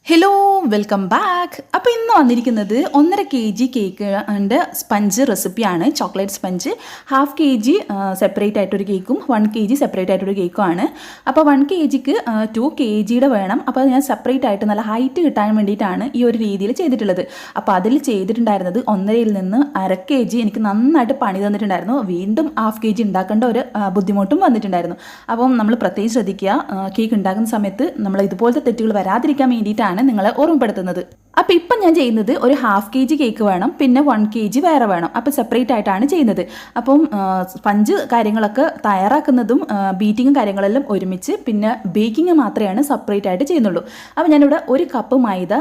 Hello welcome back. അപ്പോൾ ഇന്ന് വന്നിരിക്കുന്നത് 1.5 kg കേക്കിൻ്റെ സ്പഞ്ച് റെസിപ്പിയാണ്. ചോക്ലേറ്റ് സ്പഞ്ച് 1/2 kg സെപ്പറേറ്റ് ആയിട്ടൊരു കേക്കും 1 kg സെപ്പറേറ്റ് ആയിട്ടൊരു കേക്കുമാണ്. അപ്പോൾ 1 kgക്ക് 2 kgയുടെ വേണം. അപ്പോൾ ഞാൻ സെപ്പറേറ്റ് ആയിട്ട് നല്ല ഹൈറ്റ് കിട്ടാൻ വേണ്ടിയിട്ടാണ് ഈ ഒരു രീതിയിൽ ചെയ്തിട്ടുള്ളത്. അപ്പോൾ അതിൽ ചെയ്തിട്ടുണ്ടായിരുന്നത് 1.5ൽ നിന്ന് 1/2 kg എനിക്ക് നന്നായിട്ട് പണി തന്നിട്ടുണ്ടായിരുന്നു. വീണ്ടും 1/2 kg ഉണ്ടാക്കേണ്ട ഒരു ബുദ്ധിമുട്ടും വന്നിട്ടുണ്ടായിരുന്നു. അപ്പം നമ്മൾ പ്രത്യേകം ശ്രദ്ധിക്കുക, കേക്ക് ഉണ്ടാക്കുന്ന സമയത്ത് നമ്മൾ ഇതുപോലത്തെ തെറ്റുകൾ വരാതിരിക്കാൻ വേണ്ടിയിട്ടാണ് നിങ്ങളെ ഓർമ്മപ്പെടുത്തുന്നത്. അപ്പോൾ ഇപ്പം ഞാൻ ചെയ്യുന്നത് ഒരു 1/2 kg കേക്ക് വേണം, പിന്നെ 1 kg വേറെ വേണം. അപ്പോൾ സെപ്പറേറ്റ് ആയിട്ടാണ് ചെയ്യുന്നത്. അപ്പം സ്പഞ്ച് കാര്യങ്ങളൊക്കെ തയ്യാറാക്കുന്നതും ബീറ്റിങ്ങും കാര്യങ്ങളെല്ലാം ഒരുമിച്ച്, പിന്നെ ബേക്കിംഗ് മാത്രമേ സെപ്പറേറ്റ് ആയിട്ട് ചെയ്യുന്നുള്ളൂ. അപ്പോൾ ഞാനിവിടെ 1 കപ്പ് മൈദ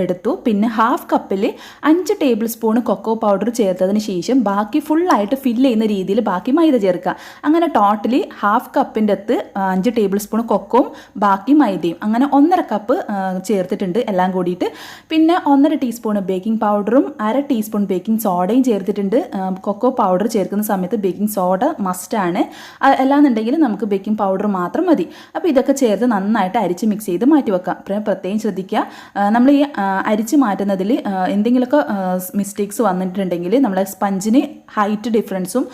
എടുത്തു. പിന്നെ 1/2 കപ്പിൽ 5 ടേബിൾ സ്പൂൺ കൊക്കോ പൗഡർ ചേർത്തതിന് ശേഷം ബാക്കി ഫുള്ളായിട്ട് ഫില്ല് ചെയ്യുന്ന രീതിയിൽ ബാക്കി മൈദ ചേർക്കുക. അങ്ങനെ ടോട്ടലി 1/2 കപ്പിൻ്റെ അകത്ത് 5 ടേബിൾ സ്പൂൺ കൊക്കോയും ബാക്കി മൈദയും അങ്ങനെ 1.5 കപ്പ് ചേർത്തിട്ടുണ്ട് എല്ലാം കൂടിയിട്ട്. പിന്നെ 1.5 ടീസ്പൂൺ ബേക്കിംഗ് പൗഡറും 1/2 ടീസ്പൂൺ ബേക്കിംഗ് സോഡയും ചേർത്തിട്ടുണ്ട്. കൊക്കോ പൗഡർ ചേർക്കുന്ന സമയത്ത് ബേക്കിംഗ് സോഡ മസ്റ്റാണ്, അല്ലാന്നുണ്ടെങ്കിൽ നമുക്ക് ബേക്കിംഗ് പൗഡർ മാത്രം മതി. അപ്പോൾ ഇതൊക്കെ ചേർത്ത് നന്നായിട്ട് അരിച്ച് മിക്സ് ചെയ്ത് മാറ്റി വെക്കാം. പ്രത്യേകം ശ്രദ്ധിക്കുക, നമ്മൾ ഈ അരിച്ച് മാറ്റുന്നതിൽ എന്തെങ്കിലുമൊക്കെ മിസ്റ്റേക്സ് വന്നിട്ടുണ്ടെങ്കിൽ നമ്മളെ സ്പഞ്ചിന് ഹൈറ്റ് ഡിഫറൻസും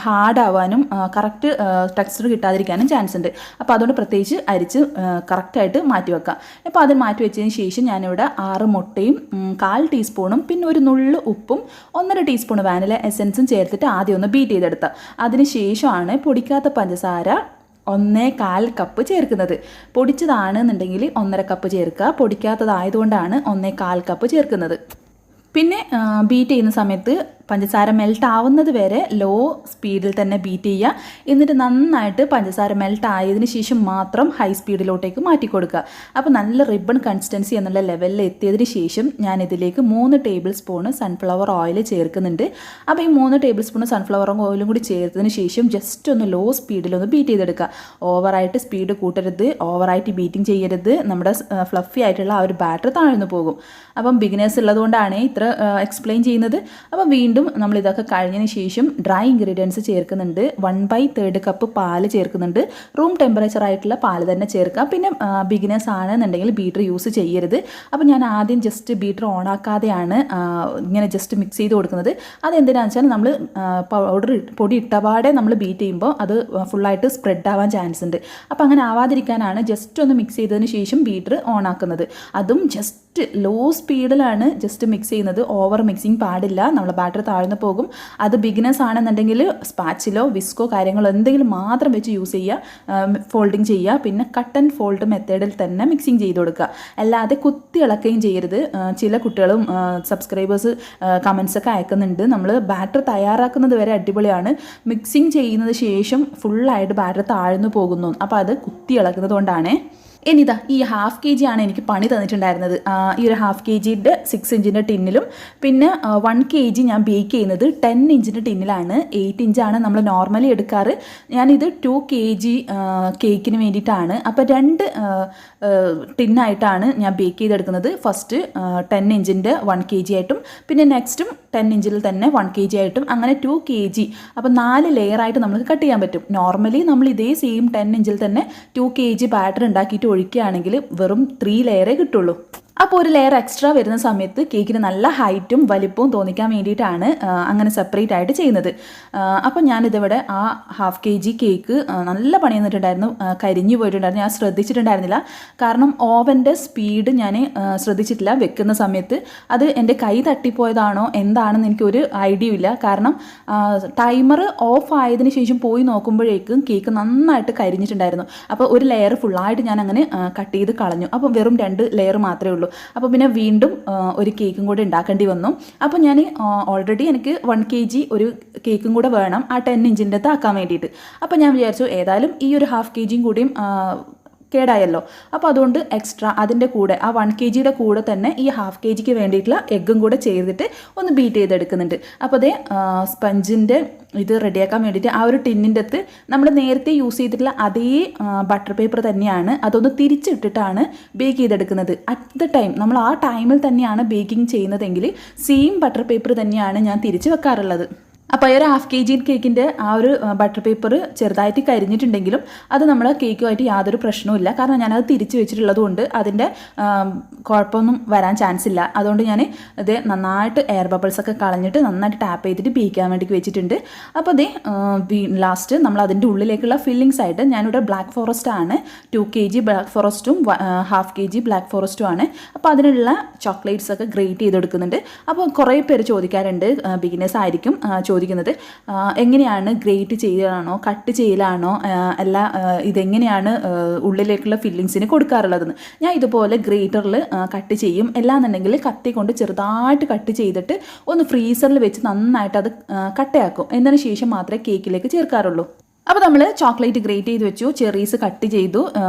ഹാർഡാവാനും കറക്റ്റ് ടെക്സ്ചർ കിട്ടാതിരിക്കാനും ചാൻസ് ഉണ്ട്. അപ്പോൾ അതുകൊണ്ട് പ്രത്യേകിച്ച് അരിച്ച് കറക്റ്റായിട്ട് മാറ്റി വെക്കാം. അപ്പോൾ അത് മാറ്റി വെച്ചതിന് ശേഷം ഞാനിവിടെ 6 മുട്ടയും 1/4 ടീസ്പൂണും പിന്നെ ഒരു നുള്ളു ഉപ്പും 1.5 ടീസ്പൂൺ വാനില എസൻസും ചേർത്തിട്ട് ആദ്യം ഒന്ന് ബീറ്റ് ചെയ്തെടുക്കുക. അതിന് ശേഷമാണ് പൊടിക്കാത്ത പഞ്ചസാര 1/4 കപ്പ് ചേർക്കുന്നത്. പൊടിച്ചതാണെന്നുണ്ടെങ്കിൽ 1.5 കപ്പ് ചേർക്കുക, പൊടിക്കാത്തതായതുകൊണ്ടാണ് 1/4 കപ്പ് ചേർക്കുന്നത്. പിന്നെ ബീറ്റ് ചെയ്യുന്ന സമയത്ത് പഞ്ചസാര മെൽട്ട് ആവുന്നത് വരെ ലോ സ്പീഡിൽ തന്നെ ബീറ്റ് ചെയ്യുക. എന്നിട്ട് നന്നായിട്ട് പഞ്ചസാര മെൽട്ട് ആയതിനു ശേഷം മാത്രം ഹൈ സ്പീഡിലോട്ടേക്ക് മാറ്റി കൊടുക്കുക. അപ്പോൾ നല്ല റിബൺ കൺസിസ്റ്റൻസി എന്നുള്ള ലെവലിൽ എത്തിയതിന് ശേഷം ഞാൻ ഇതിലേക്ക് 3 ടേബിൾ സ്പൂൺ സൺഫ്ലവർ ഓയിൽ ചേർക്കുന്നുണ്ട്. അപ്പോൾ ഈ 3 ടേബിൾ സ്പൂൺ സൺഫ്ലവർ ഓയിലും കൂടി ചേർത്തതിന് ശേഷം ജസ്റ്റ് ഒന്ന് ലോ സ്പീഡിലൊന്ന് ബീറ്റ് ചെയ്തെടുക്കുക. ഓവറായിട്ട് സ്പീഡ് കൂട്ടരുത്, ഓവറായിട്ട് ബീറ്റിംഗ് ചെയ്യരുത്. നമ്മുടെ ഫ്ലഫി ആയിട്ടുള്ള ആ ഒരു ബാറ്റർ താഴ്ന്നു പോകും. അപ്പം ബിഗിനേഴ്സ് ഉള്ളതുകൊണ്ടാണ് ഇത്ര എക്സ്പ്ലെയിൻ ചെയ്യുന്നത്. അപ്പോൾ വീണ്ടും നമ്മൾ ഇതൊക്കെ കഴിഞ്ഞതിന് ശേഷം ഡ്രൈ ഇൻഗ്രീഡിയൻസ് ചേർക്കുന്നുണ്ട്. 1/3 കപ്പ് പാല് ചേർക്കുന്നുണ്ട്. റൂം ടെമ്പറേച്ചർ ആയിട്ടുള്ള പാല് തന്നെ ചേർക്കുക. പിന്നെ ബിഗിനേഴ്സ് ആണെന്നുണ്ടെങ്കിൽ ബീറ്റർ യൂസ് ചെയ്യരുത്. അപ്പോൾ ഞാൻ ആദ്യം ജസ്റ്റ് ബീറ്റർ ഓൺ ആക്കാതെയാണ് ഇങ്ങനെ ജസ്റ്റ് മിക്സ് ചെയ്ത് കൊടുക്കുന്നത്. അതെന്തിനാണെന്ന് വെച്ചാൽ നമ്മൾ പൊടി ഇട്ടപാടെ നമ്മൾ ബീറ്റ് ചെയ്യുമ്പോൾ അത് ഫുള്ളായിട്ട് സ്പ്രെഡ് ആവാൻ ചാൻസ് ഉണ്ട്. അപ്പോൾ അങ്ങനെ ആവാതിരിക്കാനാണ് ജസ്റ്റ് ഒന്ന് മിക്സ് ചെയ്തതിന് ശേഷം ബീറ്റർ ഓൺ ആക്കുന്നത്. അതും ജസ്റ്റ് ലോ സ്പീഡിലാണ് ജസ്റ്റ് മിക്സ് ചെയ്യുന്നത്. ഓവർ മിക്സിങ് പാടില്ല, നമ്മൾ ബാറ്റർ താഴ്ന്നു പോകും. അത് ബിഗിനേഴ്സ് ആണെന്നുണ്ടെങ്കിൽ സ്പാച്ചിലോ വിസ്കോ കാര്യങ്ങളോ എന്തെങ്കിലും മാത്രം വെച്ച് യൂസ് ചെയ്യുക, ഫോൾഡിങ് ചെയ്യുക. പിന്നെ കട്ട് ആൻഡ് ഫോൾഡ് മെത്തേഡിൽ തന്നെ മിക്സിങ് ചെയ്ത് കൊടുക്കുക, അല്ലാതെ കുത്തി ഇളക്കുകയും ചെയ്യരുത്. ചില കുട്ടികളും സബ്സ്ക്രൈബേഴ്സ് കമൻസൊക്കെ അയക്കുന്നുണ്ട്, നമ്മൾ ബാറ്റർ തയ്യാറാക്കുന്നത് വരെ അടിപൊളിയാണ്, മിക്സിങ് ചെയ്യുന്നത് ശേഷം ഫുള്ളായിട്ട് ബാറ്റർ താഴ്ന്നു പോകുന്നു. അപ്പോൾ അത് കുത്തി ഇളക്കുന്നത് കൊണ്ടാണ്. ഇനിതാ ഈ 1/2 kg ആണ് എനിക്ക് പണി തന്നിട്ടുണ്ടായിരുന്നത്. ഈ ഒരു 1/2 kgയുടെ 6 ഇഞ്ചിൻ്റെ ടിന്നിലും പിന്നെ 1 kg ഞാൻ ബേക്ക് ചെയ്യുന്നത് 10 ഇഞ്ചിൻ്റെ ടിന്നിലാണ്. 8 ഇഞ്ചാണ് നമ്മൾ നോർമലി എടുക്കാറ്. ഞാനിത് 2 kg കേക്കിന് വേണ്ടിയിട്ടാണ്. അപ്പോൾ 2 ടിന്നായിട്ടാണ് ഞാൻ ബേക്ക് ചെയ്തെടുക്കുന്നത്. ഫസ്റ്റ് 10 ഇഞ്ചിൻ്റെ 1 kg ആയിട്ടും പിന്നെ നെക്സ്റ്റും 10 ഇഞ്ചിൽ തന്നെ 1 kg ആയിട്ടും അങ്ങനെ 2 kg. അപ്പോൾ 4 ലെയറായിട്ട് നമുക്ക് കട്ട് ചെയ്യാൻ പറ്റും. നോർമലി നമ്മൾ ഇതേ സെയിം 10 ഇഞ്ചിൽ തന്നെ 2 kg ബാറ്റർ ഉണ്ടാക്കിയിട്ട് ഒഴിക്കുകയാണെങ്കിൽ വെറും 3 ലെയറേ കിട്ടുള്ളൂ. അപ്പോൾ ഒരു ലെയർ എക്സ്ട്രാ വരുന്ന സമയത്ത് കേക്കിന് നല്ല ഹൈറ്റും വലിപ്പവും തോന്നിക്കാൻ വേണ്ടിയിട്ടാണ് അങ്ങനെ സെപ്പറേറ്റ് ആയിട്ട് ചെയ്യുന്നത്. അപ്പോൾ ഞാനിതിവിടെ ആ 1/2 kg കേക്ക് നല്ല പണി തന്നിട്ടുണ്ടായിരുന്നു, കരിഞ്ഞു പോയിട്ടുണ്ടായിരുന്നു. ഞാൻ ശ്രദ്ധിച്ചിട്ടുണ്ടായിരുന്നില്ല, കാരണം ഓവൻ്റെ സ്പീഡ് ഞാൻ ശ്രദ്ധിച്ചിട്ടില്ല വെക്കുന്ന സമയത്ത്. അത് എൻ്റെ കൈ തട്ടിപ്പോയതാണോ എന്താണെന്ന് എനിക്കൊരു ഐഡിയ ഇല്ല. കാരണം ടൈമർ ഓഫ് ആയതിനു ശേഷം പോയി നോക്കുമ്പോഴേക്കും കേക്ക് നന്നായിട്ട് കരിഞ്ഞിട്ടുണ്ടായിരുന്നു. അപ്പോൾ ഒരു ലെയർ ഫുള്ളായിട്ട് ഞാൻ അങ്ങനെ കട്ട് ചെയ്ത് കളഞ്ഞു. അപ്പോൾ വെറും 2 ലെയർ മാത്രമേ ഉള്ളൂ. അപ്പോൾ പിന്നെ വീണ്ടും ഒരു കേക്കും കൂടെ ഉണ്ടാക്കേണ്ടി വന്നു. അപ്പോൾ ഞാൻ ഓൾറെഡി എനിക്ക് 1 kg ഒരു കേക്കും കൂടെ വേണം ആ 10 ഇഞ്ചിൻ്റെ ആക്കാൻ വേണ്ടിയിട്ട്. അപ്പോൾ ഞാൻ വിചാരിച്ചു ഏതായാലും ഈ ഒരു 1/2 kg കൂടിയും കേടായല്ലോ, അപ്പോൾ അതുകൊണ്ട് എക്സ്ട്രാ അതിൻ്റെ കൂടെ ആ 1 kgയുടെ കൂടെ തന്നെ ഈ 1/2 kgക്ക് വേണ്ടിയിട്ടുള്ള എഗ്ഗും കൂടെ ചെയ്തിട്ട് ഒന്ന് ബീറ്റ് ചെയ്തെടുക്കുന്നുണ്ട്. അപ്പോൾ അതേ സ്പഞ്ചിൻ്റെ ഇത് റെഡിയാക്കാൻ വേണ്ടിയിട്ട് ആ ഒരു ടിന്നിൻ്റെ അകത്ത് നമ്മൾ നേരത്തെ യൂസ് ചെയ്തിട്ടുള്ള അതേ ബട്ടർ പേപ്പർ തന്നെയാണ്, അതൊന്ന് തിരിച്ചിട്ടിട്ടാണ് ബേക്ക് ചെയ്തെടുക്കുന്നത്. അറ്റ് ദ ടൈം നമ്മൾ ആ ടൈമിൽ തന്നെയാണ് ബേക്കിംഗ് ചെയ്യുന്നതെങ്കിൽ സെയിം ബട്ടർ പേപ്പർ തന്നെയാണ് ഞാൻ തിരിച്ച് വെക്കാറുള്ളത്. അപ്പോൾ ഈ ഒരു ഹാഫ് kg കേക്കിൻ്റെ ആ ഒരു ബട്ടർ പേപ്പർ ചെറുതായിട്ട് കരിഞ്ഞിട്ടുണ്ടെങ്കിലും അത് നമ്മൾ കേക്കുമായിട്ട് യാതൊരു പ്രശ്നവുമില്ല. കാരണം ഞാനത് തിരിച്ച് വെച്ചിട്ടുള്ളത് കൊണ്ട് അതിൻ്റെ കുഴപ്പമൊന്നും വരാൻ ചാൻസ് ഇല്ല. അതുകൊണ്ട് ഞാൻ ഇത് നന്നായിട്ട് എയർ ബബിൾസ് ഒക്കെ കളഞ്ഞിട്ട് നന്നായിട്ട് ടാപ്പ് ചെയ്തിട്ട് ബേക്കാൻ വേണ്ടി വെച്ചിട്ടുണ്ട്. അപ്പോൾ അതേ ലാസ്റ്റ് നമ്മൾ അതിൻ്റെ ഉള്ളിലേക്കുള്ള ഫില്ലിങ്സ് ആയിട്ട് ഞാനിവിടെ ബ്ലാക്ക് ഫോറസ്റ്റ് ആണ്, 2 kg ബ്ലാക്ക് ഫോറസ്റ്റും ഹാഫ് kg ബ്ലാക്ക് ഫോറസ്റ്റും ആണ്. അപ്പോൾ അതിനുള്ള ചോക്ലേറ്റ്സ് ഒക്കെ ഗ്രേറ്റ് ചെയ്തെടുക്കുന്നുണ്ട്. അപ്പോൾ കുറേ പേര് ചോദിക്കാറുണ്ട്, ബിഗിനേഴ്സ് ആയിരിക്കും ചോദിക്കുന്നത്, എങ്ങനെയാണ് ഗ്രേറ്റ് ചെയ്യലാണോ കട്ട് ചെയ്യലാണോ അല്ല ഇതെങ്ങനെയാണ് ഉള്ളിലേക്കുള്ള ഫില്ലിങ്സിന് കൊടുക്കാറുള്ളതെന്ന്. ഞാൻ ഇതുപോലെ ഗ്രേറ്ററിൽ കട്ട് ചെയ്യും. എല്ലാന്നുണ്ടെങ്കിൽ കത്തി കൊണ്ട് ചെറുതായിട്ട് കട്ട് ചെയ്തിട്ട് ഒന്ന് ഫ്രീസറിൽ വെച്ച് നന്നായിട്ട് അത് കട്ടയാക്കും. എന്നതിന് ശേഷം മാത്രമേ കേക്കിലേക്ക് ചേർക്കാറുള്ളൂ. അപ്പോൾ നമ്മൾ ചോക്ലേറ്റ് ഗ്രേറ്റ് ചെയ്ത് വെച്ചു, ചെറീസ് കട്ട് ചെയ്തു,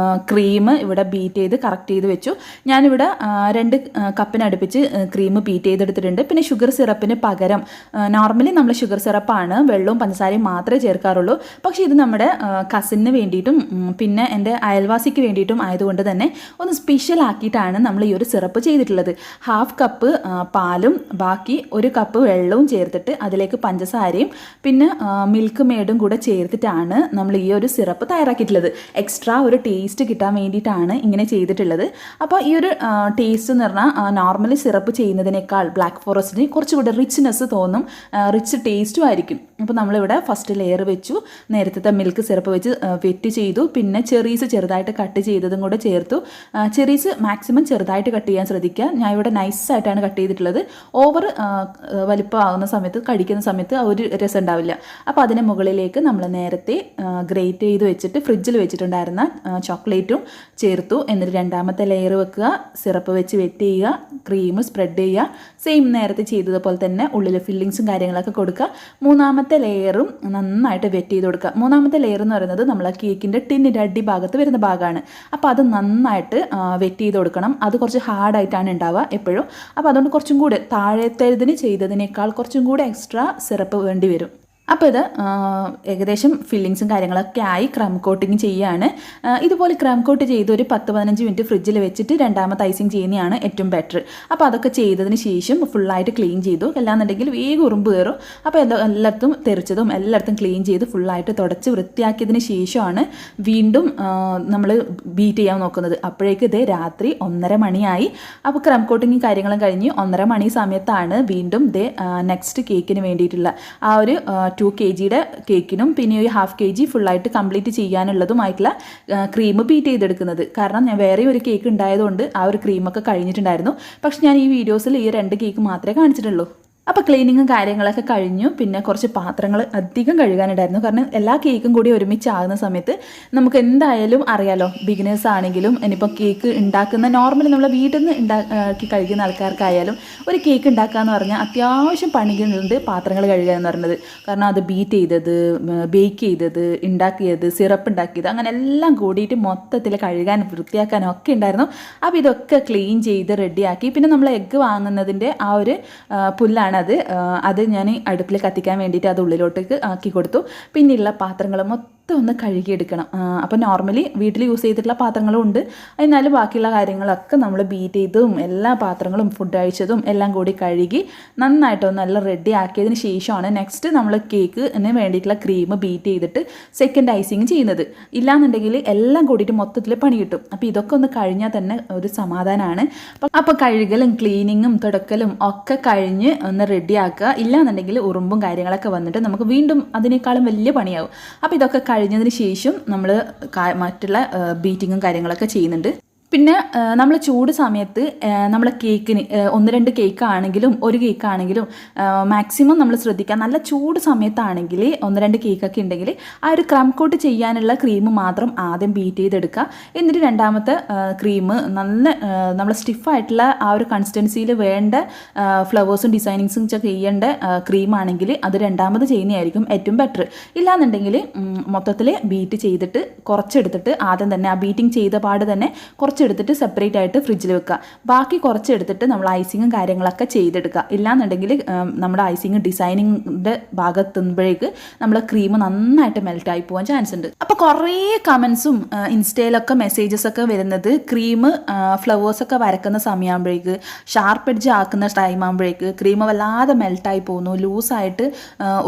ക്രീം ഇവിടെ ബീറ്റ് ചെയ്ത് കറക്റ്റ് ചെയ്ത് വെച്ചു. ഞാനിവിടെ 2 കപ്പിനടുപ്പിച്ച് ക്രീം ബീറ്റ് ചെയ്തെടുത്തിട്ടുണ്ട്. പിന്നെ ഷുഗർ സിറപ്പിന് പകരം നോർമലി നമ്മൾ ഷുഗർ സിറപ്പാണ് വെള്ളവും പഞ്ചസാരയും മാത്രമേ ചേർക്കാറുള്ളൂ. പക്ഷേ ഇത് നമ്മുടെ കസിന് വേണ്ടിയിട്ടും പിന്നെ എൻ്റെ അയൽവാസിക്ക് വേണ്ടിയിട്ടും ആയതുകൊണ്ട് തന്നെ ഒന്ന് സ്പെഷ്യൽ ആക്കിയിട്ടാണ് നമ്മൾ ഈ ഒരു സിറപ്പ് ചെയ്തിട്ടുള്ളത്. ഹാഫ് കപ്പ് പാലും ബാക്കി 1 കപ്പ് വെള്ളവും ചേർത്തിട്ട് അതിലേക്ക് പഞ്ചസാരയും പിന്നെ മിൽക്ക് മേഡും കൂടെ ചേർത്തിട്ടാണ് നമ്മൾ ഈ ഒരു സിറപ്പ് തയ്യാറാക്കിയിട്ടുള്ളത്. എക്സ്ട്രാ ഒരു ടേസ്റ്റ് കിട്ടാൻ വേണ്ടിയിട്ടാണ് ഇങ്ങനെ ചെയ്തിട്ടുള്ളത്. അപ്പോൾ ഈ ഒരു ടേസ്റ്റ് എന്ന് പറഞ്ഞാൽ നോർമലി സിറപ്പ് ചെയ്യുന്നതിനേക്കാൾ ബ്ലാക്ക് ഫോറസ്റ്റിന് കുറച്ചുകൂടെ റിച്ച്നെസ് തോന്നും, റിച്ച് ടേസ്റ്റും ആയിരിക്കും. അപ്പോൾ നമ്മളിവിടെ ഫസ്റ്റ് ലെയർ വെച്ചു, നേരത്തെ മിൽക്ക് സിറപ്പ് വെച്ച് വെറ്റ് ചെയ്തു, പിന്നെ ചെറീസ് ചെറുതായിട്ട് കട്ട് ചെയ്തതും കൂടെ ചേർത്തു. ചെറീസ് മാക്സിമം ചെറുതായിട്ട് കട്ട് ചെയ്യാൻ ശ്രദ്ധിക്കുക. ഞാൻ ഇവിടെ നൈസായിട്ടാണ് കട്ട് ചെയ്തിട്ടുള്ളത്. ഓവർ വലിപ്പമാകുന്ന സമയത്ത് കഴിക്കുന്ന സമയത്ത് ഒരു രസം ഉണ്ടാവില്ല. അപ്പോൾ അതിന് മുകളിലേക്ക് നമ്മൾ നേരത്തെ ഗ്രേറ്റ് ചെയ്ത് വെച്ചിട്ട് ഫ്രിഡ്ജിൽ വെച്ചിട്ടുണ്ടായിരുന്ന ചോക്ലേറ്റും ചേർത്തു. എന്നിട്ട് രണ്ടാമത്തെ ലെയർ വെക്കുക, സിറപ്പ് വെച്ച് വെറ്റ് ചെയ്യുക, ക്രീം സ്പ്രെഡ് ചെയ്യുക, സെയിം നേരത്തെ ചെയ്തതുപോലെ തന്നെ ഉള്ളിൽ ഫില്ലിങ്സും കാര്യങ്ങളൊക്കെ കൊടുക്കുക. മൂന്നാമത്തെ ലെയറും നന്നായിട്ട് വെറ്റ് ചെയ്ത് കൊടുക്കുക. മൂന്നാമത്തെ ലെയർ എന്ന് പറയുന്നത് നമ്മൾ കേക്കിൻ്റെ ടിന്നിൻ്റെ അടിഭാഗത്ത് വരുന്ന ഭാഗമാണ്. അപ്പോൾ അത് നന്നായിട്ട് വെറ്റ് ചെയ്ത് കൊടുക്കണം. അത് കുറച്ച് ഹാർഡായിട്ടാണ് ഉണ്ടാവുക എപ്പോഴും. അപ്പോൾ അതുകൊണ്ട് കുറച്ചും കൂടെ താഴത്തേതിന് ചെയ്തതിനേക്കാൾ കുറച്ചും കൂടെ എക്സ്ട്രാ സിറപ്പ് വേണ്ടി വരും. അപ്പോൾ ഇത് ഏകദേശം ഫില്ലിങ്സും കാര്യങ്ങളൊക്കെ ആയി ക്രം കോട്ടിങ് ചെയ്യുകയാണ്. ഇതുപോലെ ക്രം കോട്ട് ചെയ്ത് ഒരു 10-15 മിനിറ്റ് ഫ്രിഡ്ജിൽ വെച്ചിട്ട് രണ്ടാമത്തെ ഐസിങ് ചെയ്യുന്നതാണ് ഏറ്റവും ബെറ്റർ. അപ്പോൾ അതൊക്കെ ചെയ്തതിന് ശേഷം ഫുള്ളായിട്ട് ക്ലീൻ ചെയ്തു. അല്ലാന്നുണ്ടെങ്കിൽ വേഗം ഉറുമ്പ് കയറും. അപ്പോൾ എല്ലായിടത്തും തെറിച്ചതും എല്ലായിടത്തും ക്ലീൻ ചെയ്ത് ഫുള്ളായിട്ട് തുടച്ച് വൃത്തിയാക്കിയതിന് ശേഷമാണ് വീണ്ടും നമ്മൾ ബീറ്റ് ചെയ്യാൻ നോക്കുന്നത്. അപ്പോഴേക്ക് ഇത് രാത്രി 1:30 മണിയായി. അപ്പോൾ ക്രം കോട്ടിങ് കാര്യങ്ങളും കഴിഞ്ഞ് 1:30 മണി സമയത്താണ് വീണ്ടും നെക്സ്റ്റ് കേക്കിന് വേണ്ടിയിട്ടുള്ള ആ ഒരു 2 kg കേക്കിനും പിന്നെ ഒരു ഹാഫ് kg ഫുള്ളായിട്ട് കംപ്ലീറ്റ് ചെയ്യാനുള്ളതുമായിട്ടുള്ള ക്രീം ബീറ്റ് ചെയ്തെടുക്കുന്നത്. കാരണം ഞാൻ വേറെ ഒരു കേക്ക് ഉണ്ടായതുകൊണ്ട് ആ ഒരു ക്രീമൊക്കെ കഴിഞ്ഞിട്ടുണ്ടായിരുന്നു. പക്ഷെ ഞാൻ ഈ വീഡിയോസിൽ ഈ 2 കേക്ക് മാത്രമേ കാണിച്ചിട്ടുള്ളൂ. അപ്പോൾ ക്ലീനിങ്ങും കാര്യങ്ങളൊക്കെ കഴിഞ്ഞു. പിന്നെ കുറച്ച് പാത്രങ്ങൾ അധികം കഴുകാനുണ്ടായിരുന്നു. കാരണം എല്ലാ കേക്കും കൂടി ഒരുമിച്ചാകുന്ന സമയത്ത് നമുക്ക് എന്തായാലും അറിയാലോ, ബിഗിനേഴ്സ് ആണെങ്കിലും ഇനിയിപ്പോൾ കേക്ക് ഉണ്ടാക്കുന്ന നോർമലി നമ്മളെ വീട്ടിൽ നിന്ന് ഉണ്ടാക്കി കഴിക്കുന്ന ആൾക്കാർക്കായാലും ഒരു കേക്ക് ഉണ്ടാക്കുക എന്ന് പറഞ്ഞാൽ അത്യാവശ്യം പണികളുണ്ട് പാത്രങ്ങൾ കഴുകുക എന്ന് പറയുന്നത്. കാരണം അത് ബീറ്റ് ചെയ്തത്, ബേക്ക് ചെയ്തത്, ഉണ്ടാക്കിയത്, സിറപ്പ് ഉണ്ടാക്കിയത്, അങ്ങനെ എല്ലാം കൂടിയിട്ട് മൊത്തത്തിൽ കഴുകാനും വൃത്തിയാക്കാനും ഒക്കെ ഉണ്ടായിരുന്നു. അപ്പോൾ ഇതൊക്കെ ക്ലീൻ ചെയ്ത് റെഡിയാക്കി. പിന്നെ നമ്മൾ എഗ്ഗ് വാങ്ങുന്നതിൻ്റെ ആ ഒരു പുല്ലാണ് അത് ഞാൻ അടുപ്പിൽ കത്തിക്കാൻ വേണ്ടിയിട്ട് അത് ഉള്ളിലോട്ടേക്ക് ആക്കി കൊടുത്തു. പിന്നെയുള്ള പാത്രങ്ങൾ മൊത്തം ഒന്ന് കഴുകിയെടുക്കണം. അപ്പോൾ നോർമലി വീട്ടിൽ യൂസ് ചെയ്തിട്ടുള്ള പാത്രങ്ങളും ഉണ്ട്. എന്നാലും ബാക്കിയുള്ള കാര്യങ്ങളൊക്കെ നമ്മൾ ബീറ്റ് ചെയ്തതും എല്ലാ പാത്രങ്ങളും ഫുഡ് കഴിച്ചതും എല്ലാം കൂടി കഴുകി നന്നായിട്ടൊന്ന് നല്ല റെഡി ആക്കിയതിന് ശേഷമാണ് നെക്സ്റ്റ് നമ്മൾ കേക്കിന് വേണ്ടിയിട്ടുള്ള ക്രീം ബീറ്റ് ചെയ്തിട്ട് സെക്കൻഡ് ഐസിങ് ചെയ്യുന്നത്. ഇല്ലാന്നുണ്ടെങ്കിൽ എല്ലാം കൂടിയിട്ട് മൊത്തത്തിൽ പണി കിട്ടും. അപ്പോൾ ഇതൊക്കെ ഒന്ന് കഴിഞ്ഞാൽ തന്നെ ഒരു സമാധാനമാണ്. അപ്പോൾ കഴുകലും ക്ലീനിങ്ങും തുടക്കലും ഒക്കെ കഴിഞ്ഞ് ഒന്ന് റെഡിയാക്കുക. ഇല്ലാന്നുണ്ടെങ്കിൽ ഉറുമ്പും കാര്യങ്ങളൊക്കെ വന്നിട്ട് നമുക്ക് വീണ്ടും അതിനേക്കാളും വലിയ പണിയാവും. അപ്പോൾ ഇതൊക്കെ കഴിഞ്ഞതിന് ശേഷം നമ്മൾ മറ്റുള്ള ബീറ്റിങ്ങും കാര്യങ്ങളൊക്കെ ചെയ്യുന്നുണ്ട്. പിന്നെ നമ്മൾ ചൂട് സമയത്ത് നമ്മൾ കേക്കിന് 1-2 കേക്കാണെങ്കിലും 1 കേക്കാണെങ്കിലും മാക്സിമം നമ്മൾ ശ്രദ്ധിക്കുക. നല്ല ചൂട് സമയത്താണെങ്കിൽ 1-2 കേക്കൊക്കെ ഉണ്ടെങ്കിൽ ആ ഒരു ക്രം കോട്ട് ചെയ്യാനുള്ള ക്രീം മാത്രം ആദ്യം ബീറ്റ് ചെയ്തെടുക്കുക. എന്നിട്ട് രണ്ടാമത്തെ ക്രീം നല്ല നമ്മൾ സ്റ്റിഫായിട്ടുള്ള ആ ഒരു കൺസിസ്റ്റൻസിയിൽ വേണ്ട ഫ്ലവേഴ്സും ഡിസൈനിങ്സും ചെയ്യേണ്ട ക്രീമാണെങ്കിൽ അത് രണ്ടാമത് ചെയ്യുന്നതായിരിക്കും ഏറ്റവും ബെറ്റർ. ഇല്ലാന്നുണ്ടെങ്കിൽ മൊത്തത്തിൽ ബീറ്റ് ചെയ്തിട്ട് കുറച്ചെടുത്തിട്ട് ആദ്യം തന്നെ ആ ബീറ്റിംഗ് ചെയ്ത പാട് തന്നെ കുറച്ച് കുറച്ചെടുത്തിട്ട് സെപ്പറേറ്റ് ആയിട്ട് ഫ്രിഡ്ജിൽ വെക്കുക. ബാക്കി കുറച്ചെടുത്തിട്ട് നമ്മൾ ഐസിങ്ങും കാര്യങ്ങളൊക്കെ ചെയ്തെടുക്കുക. ഇല്ലാന്നുണ്ടെങ്കിൽ നമ്മുടെ ഐസിങ് ഡിസൈനിങ്ങിൻ്റെ ഭാഗത്തുമ്പോഴേക്ക് നമ്മൾ ക്രീം നന്നായിട്ട് മെൽറ്റായി പോകാൻ ചാൻസ് ഉണ്ട്. അപ്പോൾ കുറേ കമൻസും ഇൻസ്റ്റയിലൊക്കെ മെസ്സേജസൊക്കെ വരുന്നത് ക്രീം ഫ്ലവേഴ്സൊക്കെ വരക്കുന്ന സമയമാകുമ്പോഴേക്ക് ഷാർപ്പ് എഡ്ജ് ആക്കുന്ന ടൈം ആകുമ്പോഴേക്ക് ക്രീം വല്ലാതെ മെൽറ്റായി പോകുന്നു, ലൂസായിട്ട്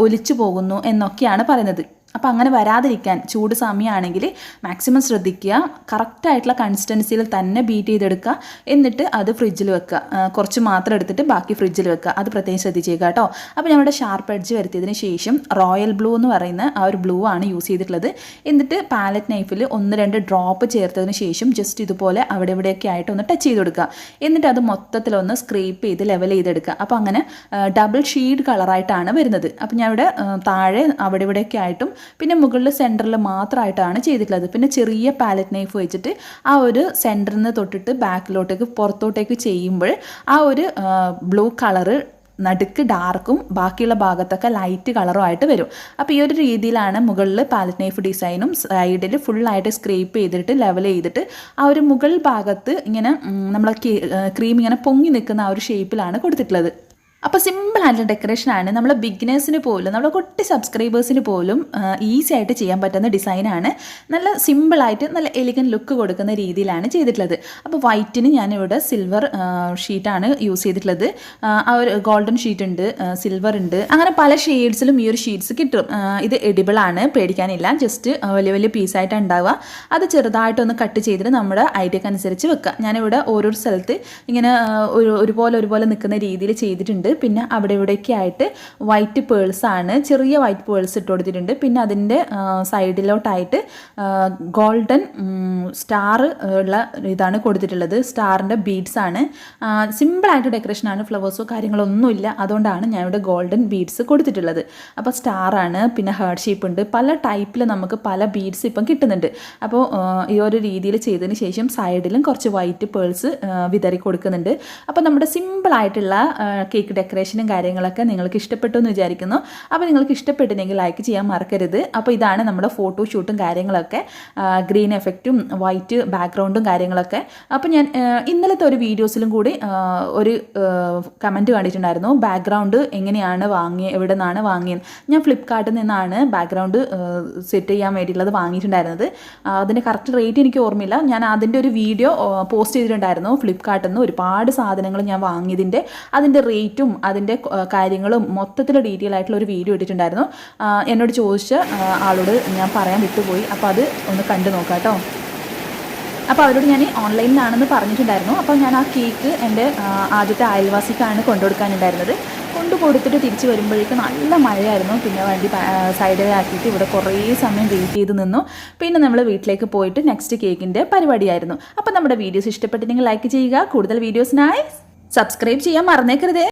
ഒലിച്ചു പോകുന്നു എന്നൊക്കെയാണ് പറയുന്നത്. അപ്പോൾ അങ്ങനെ വരാതിരിക്കാൻ ചൂട് സമയമാണെങ്കിൽ മാക്സിമം ശ്രദ്ധിക്കുക. കറക്റ്റായിട്ടുള്ള കൺസിസ്റ്റൻസിയിൽ തന്നെ ബീറ്റ് ചെയ്തെടുക്കുക. എന്നിട്ട് അത് ഫ്രിഡ്ജിൽ വെക്കുക. കുറച്ച് മാത്രം എടുത്തിട്ട് ബാക്കി ഫ്രിഡ്ജിൽ വെക്കുക. അത് പ്രത്യേകം ശ്രദ്ധിച്ചേക്കുക കേട്ടോ. അപ്പോൾ നമ്മുടെ ഷാർപ്പ് എഡ്ജ് വരുത്തിയതിന് ശേഷം റോയൽ ബ്ലൂ എന്ന് പറയുന്ന ആ ഒരു ബ്ലൂ ആണ് യൂസ് ചെയ്തിട്ടുള്ളത്. എന്നിട്ട് പാലറ്റ് നൈഫിൽ 1-2 ഡ്രോപ്പ് ചേർത്തതിന് ശേഷം ജസ്റ്റ് ഇതുപോലെ അവിടെ ഇവിടെയൊക്കെ ആയിട്ട് ഒന്ന് ടച്ച് ചെയ്ത് കൊടുക്കുക. എന്നിട്ട് അത് മൊത്തത്തിലൊന്ന് സ്ക്രേപ്പ് ചെയ്ത് ലെവൽ ചെയ്തെടുക്കുക. അപ്പോൾ അങ്ങനെ ഡബിൾ ഷെയ്ഡ് കളറായിട്ടാണ് വരുന്നത്. അപ്പോൾ ഞാൻ ഇവിടെ താഴെ അവിടെ ഇവിടെയൊക്കെ ആയിട്ടും പിന്നെ മുകളിൽ സെൻറ്ററിൽ മാത്രമായിട്ടാണ് ചെയ്തിട്ടുള്ളത്. പിന്നെ ചെറിയ പാലറ്റ് നൈഫ് വെച്ചിട്ട് ആ ഒരു സെൻറ്ററിൽ നിന്ന് തൊട്ടിട്ട് ബാക്കിലോട്ടേക്ക് പുറത്തോട്ടേക്ക് ചെയ്യുമ്പോൾ ആ ഒരു ബ്ലൂ കളറ് നടുക്ക് ഡാർക്കും ബാക്കിയുള്ള ഭാഗത്തൊക്കെ ലൈറ്റ് കളറും ആയിട്ട് വരും. അപ്പോൾ ഈ ഒരു രീതിയിലാണ് മുകളിൽ പാലറ്റ് നൈഫ് ഡിസൈനും സൈഡിൽ ഫുള്ളായിട്ട് സ്ക്രേപ്പ് ചെയ്തിട്ട് ലെവൽ ചെയ്തിട്ട് ആ ഒരു മുകൾ ഭാഗത്ത് ഇങ്ങനെ നമ്മളെ ക്രീം ഇങ്ങനെ പൊങ്ങി നിൽക്കുന്ന ആ ഒരു ഷേപ്പിലാണ് കൊടുത്തിട്ടുള്ളത്. അപ്പോൾ സിമ്പിളായിട്ടുള്ള ഡെക്കറേഷനാണ്. നമ്മൾ ബിഗിനേഴ്സിന് പോലും നമ്മുടെ കുട്ടി സബ്സ്ക്രൈബേഴ്സിന് പോലും ഈസി ആയിട്ട് ചെയ്യാൻ പറ്റുന്ന ഡിസൈനാണ്. നല്ല സിമ്പിളായിട്ട് നല്ല എലിഗൻറ്റ് ലുക്ക് കൊടുക്കുന്ന രീതിയിലാണ് ചെയ്തിട്ടുള്ളത്. അപ്പോൾ വൈറ്റിന് ഞാനിവിടെ സിൽവർ ഷീറ്റാണ് യൂസ് ചെയ്തിട്ടുള്ളത്. ആ ഒരു ഗോൾഡൻ ഷീറ്റ് ഉണ്ട്, സിൽവർ ഉണ്ട്, അങ്ങനെ പല ഷെയ്ഡ്സിലും ഈ ഒരു ഷീറ്റ്സ് കിട്ടും. ഇത് എഡിബിളാണ്, പേടിക്കാനില്ല. ജസ്റ്റ് വലിയ വലിയ പീസായിട്ടാണ് ഉണ്ടാവുക. അത് ചെറുതായിട്ടൊന്ന് കട്ട് ചെയ്തിട്ട് നമ്മുടെ ഐഡിയക്ക് അനുസരിച്ച് വെക്കുക. ഞാനിവിടെ ഓരോ സ്ഥലത്ത് ഇങ്ങനെ ഒരുപോലെ നിൽക്കുന്ന രീതിയിൽ ചെയ്തിട്ടുണ്ട്. പിന്നെ അവിടെ ഇവിടെയൊക്കെ ആയിട്ട് വൈറ്റ് പേൾസാണ്, ചെറിയ വൈറ്റ് പേൾസ് ഇട്ട് കൊടുത്തിട്ടുണ്ട്. പിന്നെ അതിൻ്റെ സൈഡിലോട്ടായിട്ട് ഗോൾഡൻ സ്റ്റാർ ഉള്ള ഇതാണ് കൊടുത്തിട്ടുള്ളത്. സ്റ്റാറിൻ്റെ ബീഡ്സ് ആണ്. സിമ്പിളായിട്ട് ഡെക്കറേഷനാണ്, ഫ്ലവേഴ്സോ കാര്യങ്ങളോ ഒന്നുമില്ല. അതുകൊണ്ടാണ് ഞാൻ ഇവിടെ ഗോൾഡൻ ബീഡ്സ് കൊടുത്തിട്ടുള്ളത്. അപ്പോൾ സ്റ്റാറാണ്, പിന്നെ ഹേർട്ട് ഷേപ്പ് ഉണ്ട്, പല ടൈപ്പിൽ നമുക്ക് പല ബീഡ്സ് ഇപ്പം കിട്ടുന്നുണ്ട്. അപ്പോൾ ഈ ഒരു രീതിയിൽ ചെയ്തതിന് ശേഷം സൈഡിലും കുറച്ച് വൈറ്റ് പേൾസ് വിതറി കൊടുക്കുന്നുണ്ട്. അപ്പോൾ നമ്മുടെ സിമ്പിളായിട്ടുള്ള കേക്ക് ഡെക്കറേഷനും കാര്യങ്ങളൊക്കെ നിങ്ങൾക്ക് ഇഷ്ടപ്പെട്ടു എന്ന് വിചാരിക്കുന്നു. അപ്പോൾ നിങ്ങൾക്ക് ഇഷ്ടപ്പെട്ടില്ലെങ്കിൽ ലൈക്ക് ചെയ്യാൻ മറക്കരുത്. അപ്പോൾ ഇതാണ് നമ്മുടെ ഫോട്ടോഷൂട്ടും കാര്യങ്ങളൊക്കെ, ഗ്രീൻ എഫക്റ്റും വൈറ്റ് ബാക്ക്ഗ്രൗണ്ടും കാര്യങ്ങളൊക്കെ. അപ്പോൾ ഞാൻ ഇന്നലത്തെ ഒരു വീഡിയോസിലും കൂടി ഒരു കമൻറ്റ് കണ്ടിട്ടുണ്ടായിരുന്നു, ബാക്ക്ഗ്രൗണ്ട് എങ്ങനെയാണ് വാങ്ങിയത്, എവിടെ നിന്നാണ് വാങ്ങിയത്. ഞാൻ ഫ്ലിപ്കാർട്ടിൽ നിന്നാണ് ബാക്ക്ഗ്രൗണ്ട് സെറ്റ് ചെയ്യാൻ വേണ്ടിയിട്ടുള്ളത് വാങ്ങിയിട്ടുണ്ടായിരുന്നത്. അതിൻ്റെ കറക്റ്റ് റേറ്റ് എനിക്ക് ഓർമ്മയില്ല. ഞാൻ അതിൻ്റെ ഒരു വീഡിയോ പോസ്റ്റ് ചെയ്തിട്ടുണ്ടായിരുന്നു. ഫ്ലിപ്കാർട്ടിൽ നിന്ന് ഒരുപാട് സാധനങ്ങൾ ഞാൻ വാങ്ങിയതിൻ്റെ അതിൻ്റെ റേറ്റും അതിൻ്റെ കാര്യങ്ങളും മൊത്തത്തിൽ ഡീറ്റെയിൽ ആയിട്ടുള്ള ഒരു വീഡിയോ ഇട്ടിട്ടുണ്ടായിരുന്നു. എന്നോട് ചോദിച്ച ആളോട് ഞാൻ പറയാൻ വിട്ടുപോയി. അപ്പോൾ അത് ഒന്ന് കണ്ടു നോക്കാം കേട്ടോ. അപ്പോൾ അവരോട് ഞാൻ ഓൺലൈനിലാണെന്ന് പറഞ്ഞിട്ടുണ്ടായിരുന്നു. അപ്പോൾ ഞാൻ ആ കേക്ക് എൻ്റെ ആദ്യത്തെ അയൽവാസിക്കാണ് കൊണ്ടുകൊടുക്കാനുണ്ടായിരുന്നത്. കൊണ്ടുകൊടുത്തിട്ട് തിരിച്ച് വരുമ്പോഴേക്കും നല്ല മഴയായിരുന്നു. പിന്നെ വണ്ടി സൈഡിലാക്കിയിട്ട് ഇവിടെ കുറേ സമയം വെയിറ്റ് ചെയ്ത് നിന്നു. പിന്നെ നമ്മൾ വീട്ടിലേക്ക് പോയിട്ട് നെക്സ്റ്റ് കേക്കിൻ്റെ പരിപാടിയായിരുന്നു. അപ്പോൾ നമ്മുടെ വീഡിയോസ് ഇഷ്ടപ്പെട്ടിട്ടുണ്ടെങ്കിൽ ലൈക്ക് ചെയ്യുക. കൂടുതൽ വീഡിയോസിനായി സബ്സ്ക്രൈബ് ചെയ്യാൻ മറന്നേക്കരുതേ.